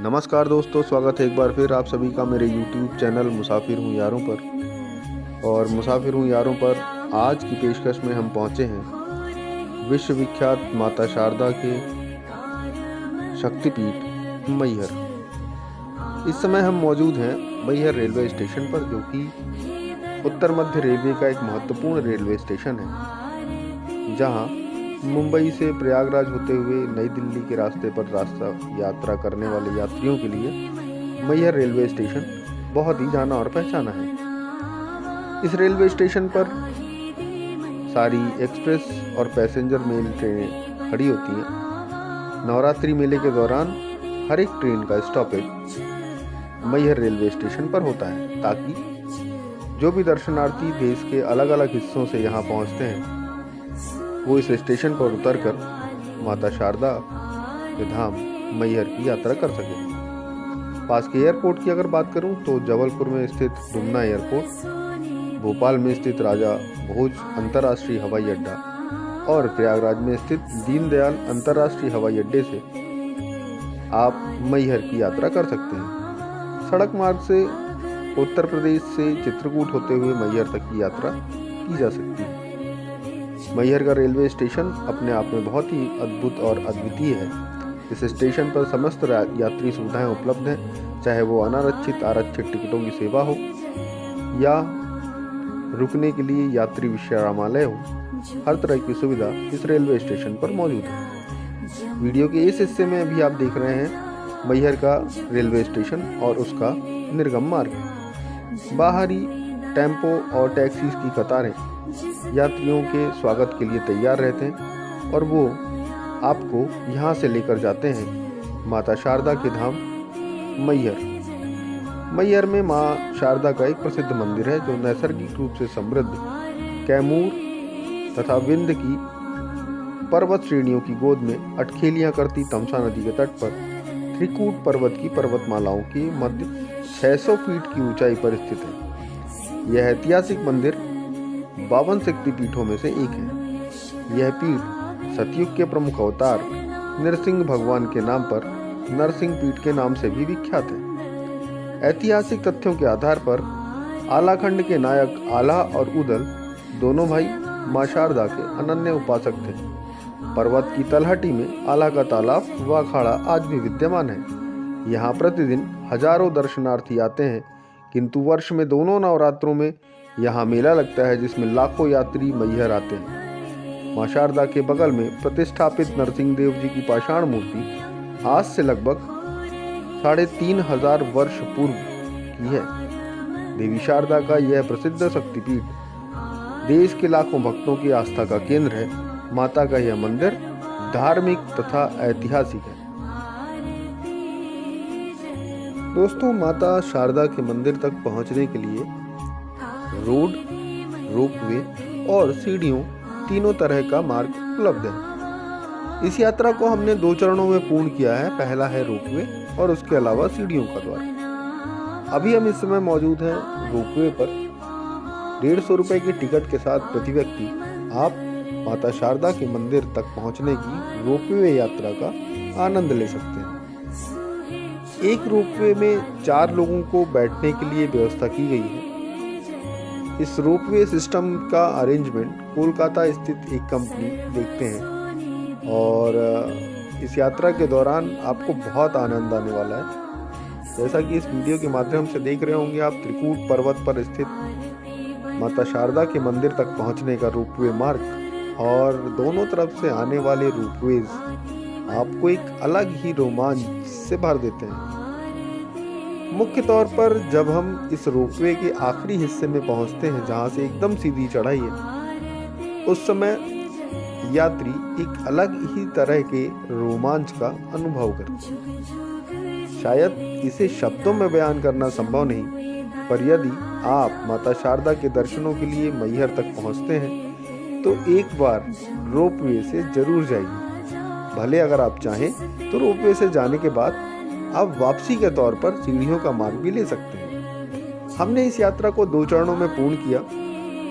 नमस्कार दोस्तों, स्वागत है एक बार फिर आप सभी का मेरे YouTube चैनल मुसाफिर हूँ यारों पर। और मुसाफिर हूँ यारों पर आज की पेशकश में हम पहुँचे हैं विश्वविख्यात माता शारदा के शक्तिपीठ मैहर। इस समय हम मौजूद हैं मैहर रेलवे स्टेशन पर, जो कि उत्तर मध्य रेलवे का एक महत्वपूर्ण रेलवे स्टेशन है, जहाँ मुंबई से प्रयागराज होते हुए नई दिल्ली के रास्ते पर यात्रा करने वाले यात्रियों के लिए मैहर रेलवे स्टेशन बहुत ही जाना और पहचाना है। इस रेलवे स्टेशन पर सारी एक्सप्रेस और पैसेंजर मेल ट्रेनें खड़ी होती हैं। नवरात्रि मेले के दौरान हर एक ट्रेन का स्टॉपेज मैहर रेलवे स्टेशन पर होता है, ताकि जो भी दर्शनार्थी देश के अलग अलग हिस्सों से यहाँ पहुँचते हैं वो इस स्टेशन पर उतरकर माता शारदा के धाम मैहर की यात्रा कर सके। पास के एयरपोर्ट की अगर बात करूं तो जबलपुर में स्थित डुमना एयरपोर्ट, भोपाल में स्थित राजा भोज अंतर्राष्ट्रीय हवाई अड्डा और प्रयागराज में स्थित दीनदयाल अंतर्राष्ट्रीय हवाई अड्डे से आप मैहर की यात्रा कर सकते हैं। सड़क मार्ग से उत्तर प्रदेश से चित्रकूट होते हुए मैहर तक की यात्रा की जा सकती है। मैहर का रेलवे स्टेशन अपने आप में बहुत ही अद्भुत और अद्वितीय है। इस स्टेशन पर समस्त यात्री सुविधाएं उपलब्ध हैं, चाहे वो अनारक्षित आरक्षित टिकटों की सेवा हो या रुकने के लिए यात्री विश्रामालय हो। हर तरह की सुविधा इस रेलवे स्टेशन पर मौजूद है। वीडियो के इस हिस्से में अभी आप देख रहे हैं मैहर का रेलवे स्टेशन और उसका निर्गम मार्ग। बाहरी टेम्पो और टैक्सीज की कतारें यात्रियों के स्वागत के लिए तैयार रहते हैं और वो आपको यहाँ से लेकर जाते हैं माता शारदा के धाम मैहर। मैहर में माँ शारदा का एक प्रसिद्ध मंदिर है, जो नैसर्गिक रूप से समृद्ध कैमूर तथा विंध्य की पर्वत श्रेणियों की गोद में अटखेलियाँ करती तमसा नदी के तट पर त्रिकूट पर्वत की पर्वतमालाओं के मध्य 600 फीट की ऊंचाई पर स्थित है। यह ऐतिहासिक मंदिर 52 शक्तिपीठों में से एक है। यह पीठ सतयुग के प्रमुख अवतार नरसिंह भगवान के नाम पर नरसिंह पीठ के नाम से भी विख्यात है। ऐतिहासिक तथ्यों के आधार पर आलाखंड के नायक आला और उदल दोनों भाई मां शारदा के अनन्य उपासक थे। पर्वत की तलहटी में आला का तालाब व अखाड़ा आज भी विद्यमान है। यहाँ प्रतिदिन हजारों दर्शनार्थी आते हैं, किंतु वर्ष में दोनों नवरात्रों में यहाँ मेला लगता है, जिसमें लाखों यात्री मैहर आते हैं। मां शारदा के बगल में प्रतिष्ठापित नरसिंह देव जी की पाषाण मूर्ति आज से लगभग 3500 वर्ष पूर्व की है। देवी शारदा का यह प्रसिद्ध शक्तिपीठ देश के लाखों भक्तों की आस्था का केंद्र है। माता का यह मंदिर धार्मिक तथा ऐतिहासिक है। दोस्तों, माता शारदा के मंदिर तक पहुंचने के लिए रोड, रोपवे और सीढ़ियों तीनों तरह का मार्ग उपलब्ध है। इस यात्रा को हमने 2 चरणों में पूर्ण किया है। पहला है रोपवे और उसके अलावा सीढ़ियों का द्वार। अभी हम इस समय मौजूद हैं रोपवे पर। 150 रुपए की टिकट के साथ प्रति व्यक्ति आप माता शारदा के मंदिर तक पहुंचने की रोपवे यात्रा का आनंद ले सकते हैं। एक रोपवे में 4 लोगों को बैठने के लिए व्यवस्था की गई है। इस रोपवे सिस्टम का अरेंजमेंट कोलकाता स्थित एक कंपनी देखते हैं और इस यात्रा के दौरान आपको बहुत आनंद आने वाला है। जैसा कि इस वीडियो के माध्यम से देख रहे होंगे आप, त्रिकूट पर्वत पर स्थित माता शारदा के मंदिर तक पहुंचने का रोपवे मार्ग और दोनों तरफ से आने वाले रोपवेज आपको एक अलग ही रोमांच से भर देते हैं। मुख्य तौर पर जब हम इस रोपवे के आखिरी हिस्से में पहुंचते हैं, जहां से एकदम सीधी चढ़ाई है, उस समय यात्री एक अलग ही तरह के रोमांच का अनुभव करते हैं। शायद इसे शब्दों में बयान करना संभव नहीं, पर यदि आप माता शारदा के दर्शनों के लिए मैहर तक पहुंचते हैं तो एक बार रोपवे से जरूर जाइए। भले अगर आप चाहें तो रोपवे से जाने के बाद आप वापसी के तौर पर सीढ़ियों का मार्ग भी ले सकते हैं। हमने इस यात्रा को 2 चरणों में पूर्ण किया।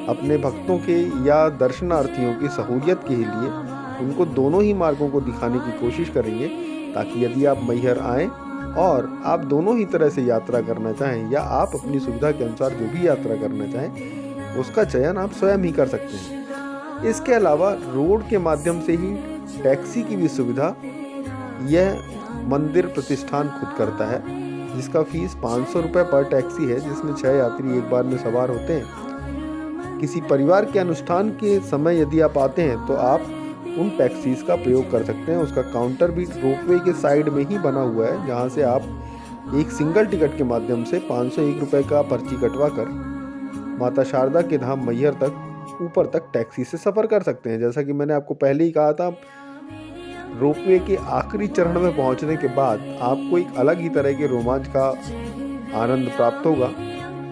अपने भक्तों के या दर्शनार्थियों की सहूलियत के लिए उनको दोनों ही मार्गों को दिखाने की कोशिश करेंगे, ताकि यदि आप मैहर आएँ और आप दोनों ही तरह से यात्रा करना चाहें या आप अपनी सुविधा के अनुसार जो भी यात्रा करना चाहें उसका चयन आप स्वयं ही कर सकते हैं। इसके अलावा रोड के माध्यम से ही टैक्सी की भी सुविधा यह मंदिर प्रतिष्ठान खुद करता है, जिसका फीस 500 रुपये पर टैक्सी है, जिसमें 6 यात्री एक बार में सवार होते हैं। किसी परिवार के अनुष्ठान के समय यदि आप आते हैं तो आप उन टैक्सीज का प्रयोग कर सकते हैं। उसका काउंटर भी रोपवे के साइड में ही बना हुआ है, जहां से आप एक सिंगल टिकट के माध्यम से 501 रुपये का पर्ची कटवा कर माता शारदा के धाम मैहर तक ऊपर तक टैक्सी से सफ़र कर सकते हैं। जैसा कि मैंने आपको पहले ही कहा था, रोपवे के आखिरी चरण में पहुंचने के बाद आपको एक अलग ही तरह के रोमांच का आनंद प्राप्त होगा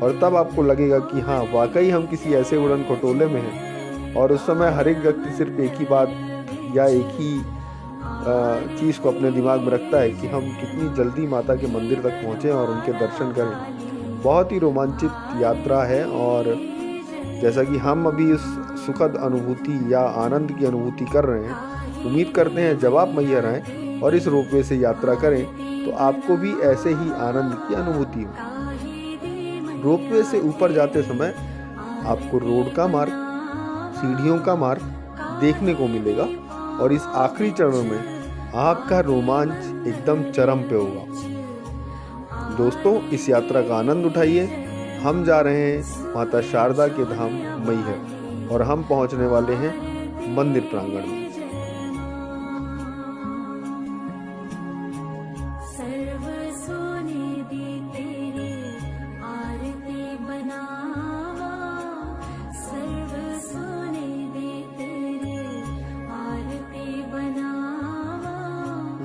और तब आपको लगेगा कि हाँ, वाकई हम किसी ऐसे उड़न खटोले में हैं। और उस समय हर एक व्यक्ति सिर्फ एक ही बात या एक ही चीज़ को अपने दिमाग में रखता है कि हम कितनी जल्दी माता के मंदिर तक पहुँचें और उनके दर्शन करें। बहुत ही रोमांचित यात्रा है और जैसा कि हम अभी इस सुखद अनुभूति या आनंद की अनुभूति कर रहे हैं, उम्मीद करते हैं जब आप मैहर आएँ और इस रोपवे से यात्रा करें तो आपको भी ऐसे ही आनंद की अनुभूति हो। रोपवे से ऊपर जाते समय आपको रोड का मार्ग, सीढ़ियों का मार्ग देखने को मिलेगा और इस आखिरी चरण में आपका रोमांच एकदम चरम पे होगा। दोस्तों, इस यात्रा का आनंद उठाइए। हम जा रहे हैं माता शारदा के धाम मैहर और हम पहुंचने वाले हैं मंदिर प्रांगण में।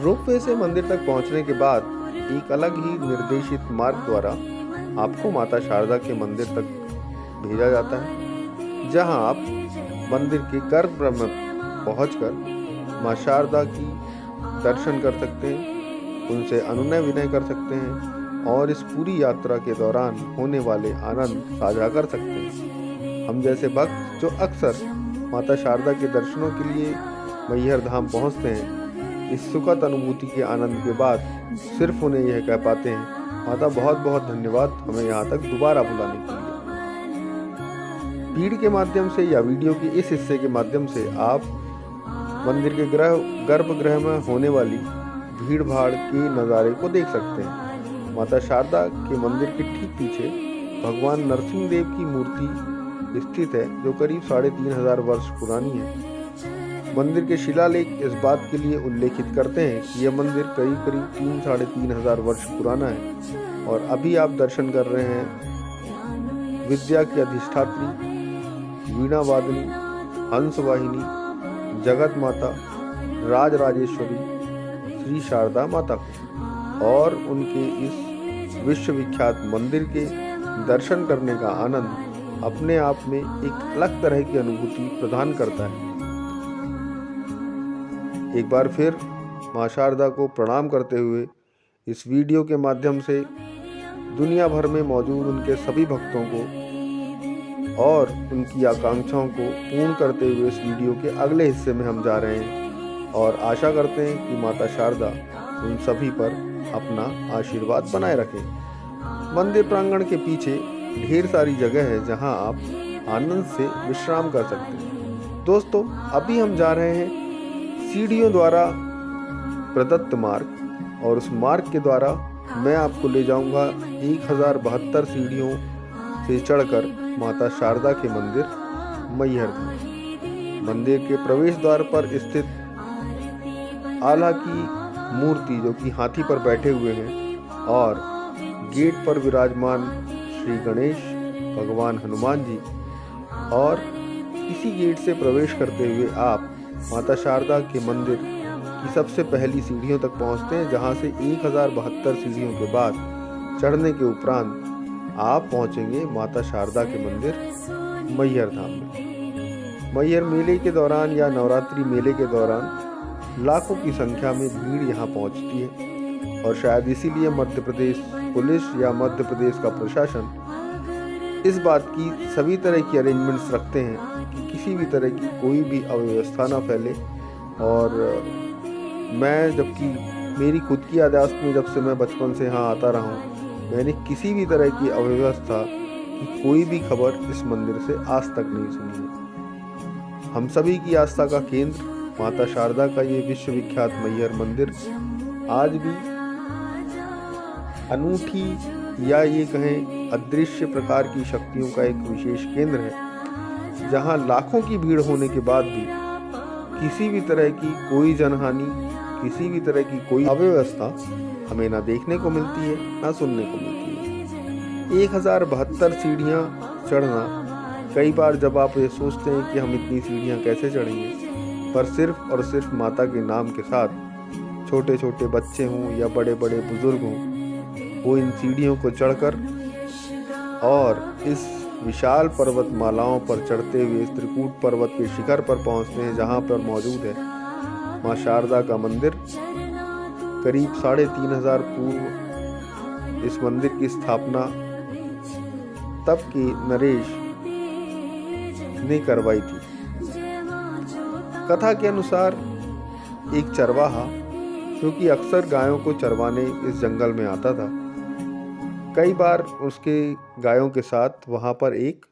रोपवे से मंदिर तक पहुंचने के बाद एक अलग ही निर्देशित मार्ग द्वारा आपको माता शारदा के मंदिर तक भेजा जाता है, जहां आप मंदिर के गर्भगृह में पहुंचकर मां शारदा की दर्शन कर सकते हैं, उनसे अनुनय विनय कर सकते हैं और इस पूरी यात्रा के दौरान होने वाले आनंद साझा कर सकते हैं। हम जैसे भक्त जो अक्सर माता शारदा के दर्शनों के लिए मैहर धाम पहुंचते हैं, इस सुखद अनुभूति के आनंद के बाद सिर्फ उन्हें यह कह पाते हैं, माता बहुत बहुत धन्यवाद हमें यहाँ तक दोबारा बुलाने के लिए। भीड़ के माध्यम से या वीडियो के इस हिस्से के माध्यम से आप मंदिर के गर्भगृह में होने वाली भीड़ भाड़ के नज़ारे को देख सकते हैं। माता शारदा के मंदिर के ठीक पीछे भगवान नरसिंह देव की मूर्ति स्थित है, जो करीब 3500 वर्ष पुरानी है। मंदिर के शिलालेख इस बात के लिए उल्लेखित करते हैं कि यह मंदिर करीब 3-3.5 वर्ष पुराना है और अभी आप दर्शन कर रहे हैं विद्या की अधिष्ठात्री, वीणा वादनी, हंस वाहिनी, जगत माता, राजराजेश्वरी श्री शारदा माता को। और उनके इस विश्वविख्यात मंदिर के दर्शन करने का आनंद अपने आप में एक अलग तरह की अनुभूति प्रदान करता है। एक बार फिर मां शारदा को प्रणाम करते हुए इस वीडियो के माध्यम से दुनिया भर में मौजूद उनके सभी भक्तों को और उनकी आकांक्षाओं को पूर्ण करते हुए इस वीडियो के अगले हिस्से में हम जा रहे हैं और आशा करते हैं कि माता शारदा उन सभी पर अपना आशीर्वाद बनाए रखें। मंदिर प्रांगण के पीछे ढेर सारी जगह है जहां आप आनंद से विश्राम कर सकते हैं। दोस्तों, अभी हम जा रहे हैं सीढ़ियों द्वारा प्रदत्त मार्ग और उस मार्ग के द्वारा मैं आपको ले जाऊंगा 1072 सीढ़ियों से चढ़कर माता शारदा के मंदिर मैहर धाम। मंदिर के प्रवेश द्वार पर स्थित आल्हा की मूर्ति जो कि हाथी पर बैठे हुए हैं और गेट पर विराजमान श्री गणेश, भगवान हनुमान जी, और इसी गेट से प्रवेश करते हुए आप माता शारदा के मंदिर की सबसे पहली सीढ़ियों तक पहुंचते हैं, जहां से 1072 सीढ़ियों के बाद चढ़ने के उपरांत आप पहुंचेंगे माता शारदा के मंदिर मैहर धाम में। मैहर मेले के दौरान या नवरात्रि मेले के दौरान लाखों की संख्या में भीड़ यहां पहुंचती है और शायद इसीलिए मध्य प्रदेश पुलिस या मध्य प्रदेश का प्रशासन इस बात की सभी तरह की अरेंजमेंट्स रखते हैं कि किसी भी तरह की कोई भी अव्यवस्था ना फैले। और मैं जबकि मेरी खुद की याददाश्त में जब से मैं बचपन से यहाँ आता रहा हूँ, मैंने किसी भी तरह की अव्यवस्था की कोई भी खबर इस मंदिर से आज तक नहीं सुनी है। हम सभी की आस्था का केंद्र माता शारदा का ये विश्वविख्यात मैहर मंदिर आज भी अनूठी या ये कहें अदृश्य प्रकार की शक्तियों का एक विशेष केंद्र है, जहाँ लाखों की भीड़ होने के बाद भी किसी भी तरह की कोई जनहानि, किसी भी तरह की कोई अव्यवस्था हमें ना देखने को मिलती है ना सुनने को मिलती है। 1072 सीढ़ियाँ चढ़ना, कई बार जब आप ये सोचते हैं कि हम इतनी सीढ़ियाँ कैसे चढ़ेंगे, पर सिर्फ और सिर्फ माता के नाम के साथ छोटे छोटे बच्चे हों या बड़े बड़े बुजुर्ग हों, वो इन सीढ़ियों को चढ़कर और इस विशाल पर्वतमालाओं पर चढ़ते हुए इस त्रिकूट पर्वत के शिखर पर पहुंचते हैं, जहां पर मौजूद है मां शारदा का मंदिर। करीब 3500 पूर्व इस मंदिर की स्थापना तब के नरेश ने करवाई थी। कथा के अनुसार एक चरवाहा, क्योंकि अक्सर गायों को चरवाने इस जंगल में आता था, कई बार उसके गायों के साथ वहाँ पर एक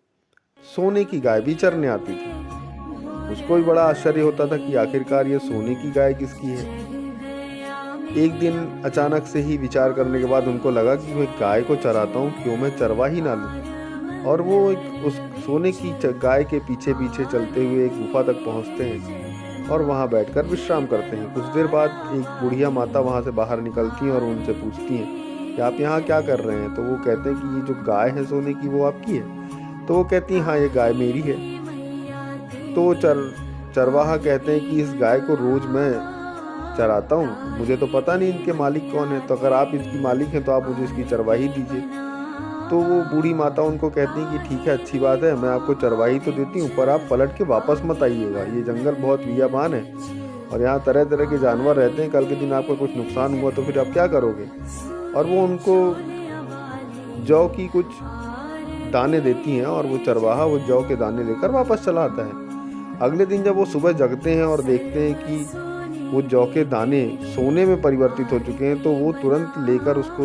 सोने की गाय भी चरने आती थी। उसको भी बड़ा आश्चर्य होता था कि आखिरकार ये सोने की गाय किसकी है। एक दिन अचानक से ही विचार करने के बाद उनको लगा कि मैं गाय को चराता हूँ, क्यों मैं चरवा ही ना लूँ। और वो उस सोने की गाय के पीछे पीछे चलते हुए एक गुफा तक पहुँचते हैं और वहाँ बैठकर विश्राम करते हैं। कुछ देर बाद एक बुढ़िया माता वहाँ से बाहर निकलती हैं और उनसे पूछती हैं कि आप यहाँ क्या कर रहे हैं। तो वो कहते हैं कि ये जो गाय है सोने की वो आपकी है। तो वो कहती हैं हाँ, ये गाय मेरी है। तो चरवाहा कहते हैं कि इस गाय को रोज मैं चराता हूँ, मुझे तो पता नहीं इनके मालिक कौन है, तो अगर आप इसकी मालिक हैं तो आप मुझे इसकी चरवाही दीजिए। तो वो बूढ़ी माता उनको कहती है कि ठीक है, अच्छी बात है, मैं आपको चरवाही तो देती हूँ, पर आप पलट के वापस मत आइएगा। ये जंगल बहुत बियाबान है और यहाँ तरह तरह के जानवर रहते हैं, कल के दिन आपको कुछ नुकसान हुआ तो फिर आप क्या करोगे। और वो उनको जौ की कुछ दाने देती हैं और वो चरवाहा वो जौ के दाने लेकर वापस चला आता है। अगले दिन जब वो सुबह जगते हैं और देखते हैं कि वो जौ के दाने सोने में परिवर्तित हो चुके हैं, तो वो तुरंत लेकर उसको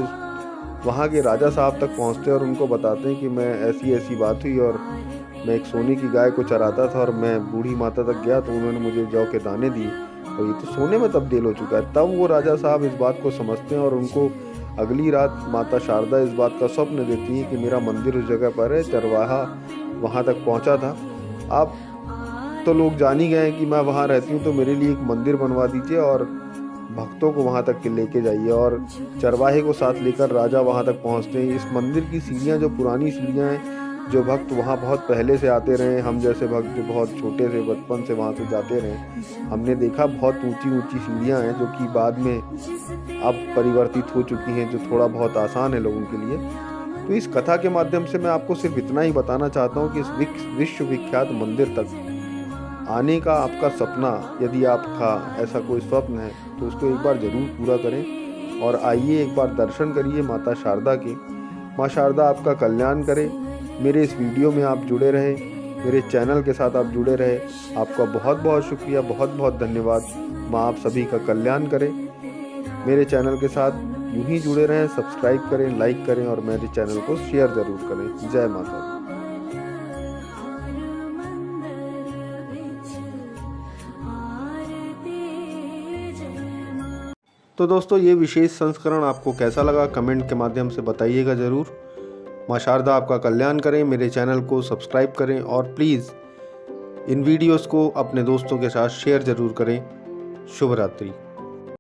वहाँ के राजा साहब तक पहुँचते हैं और उनको बताते हैं कि मैं ऐसी ऐसी बात हुई और मैं एक सोने की गाय को चराता था और मैं बूढ़ी माता तक गया तो उन्होंने मुझे जौ के दाने दिए और ये तो सोने में तब्दील हो चुका है। तब वो राजा साहब इस बात को समझते हैं और उनको अगली रात माता शारदा इस बात का स्वप्न देती है कि मेरा मंदिर उस जगह पर है, चरवाहा वहाँ तक पहुँचा था। आप तो लोग जान ही गए हैं कि मैं वहाँ रहती हूँ, तो मेरे लिए एक मंदिर बनवा दीजिए और भक्तों को वहाँ तक लेके जाइए। और चरवाहे को साथ लेकर राजा वहाँ तक पहुँचते हैं। इस मंदिर की सीढ़ियाँ जो पुरानी सीढ़ियाँ हैं, जो भक्त वहाँ बहुत पहले से आते रहे, हम जैसे भक्त जो बहुत छोटे से बचपन से वहाँ से जाते रहे, हमने देखा बहुत ऊंची ऊंची सीढ़ियाँ हैं जो कि बाद में अब परिवर्तित हो चुकी हैं, जो थोड़ा बहुत आसान है लोगों के लिए। तो इस कथा के माध्यम से मैं आपको सिर्फ इतना ही बताना चाहता हूँ कि इस विश्वविख्यात मंदिर तक आने का आपका सपना, यदि आपका ऐसा कोई स्वप्न है तो उसको एक बार ज़रूर पूरा करें और आइए एक बार दर्शन करिए माता शारदा के। माँ शारदा आपका कल्याण करे। मेरे इस वीडियो में आप जुड़े रहे, मेरे चैनल के साथ आप जुड़े रहे, आपका बहुत बहुत शुक्रिया, बहुत बहुत धन्यवाद। माँ आप सभी का कल्याण करें। मेरे चैनल के साथ यूं ही जुड़े रहें, सब्सक्राइब करें, लाइक करें और मेरे चैनल को शेयर ज़रूर करें। जय माता दी। तो दोस्तों, ये विशेष संस्करण आपको कैसा लगा कमेंट के माध्यम से बताइएगा ज़रूर। माँ शारदा आपका कल्याण करें। मेरे चैनल को सब्सक्राइब करें और प्लीज़ इन वीडियोस को अपने दोस्तों के साथ शेयर ज़रूर करें। शुभ रात्रि।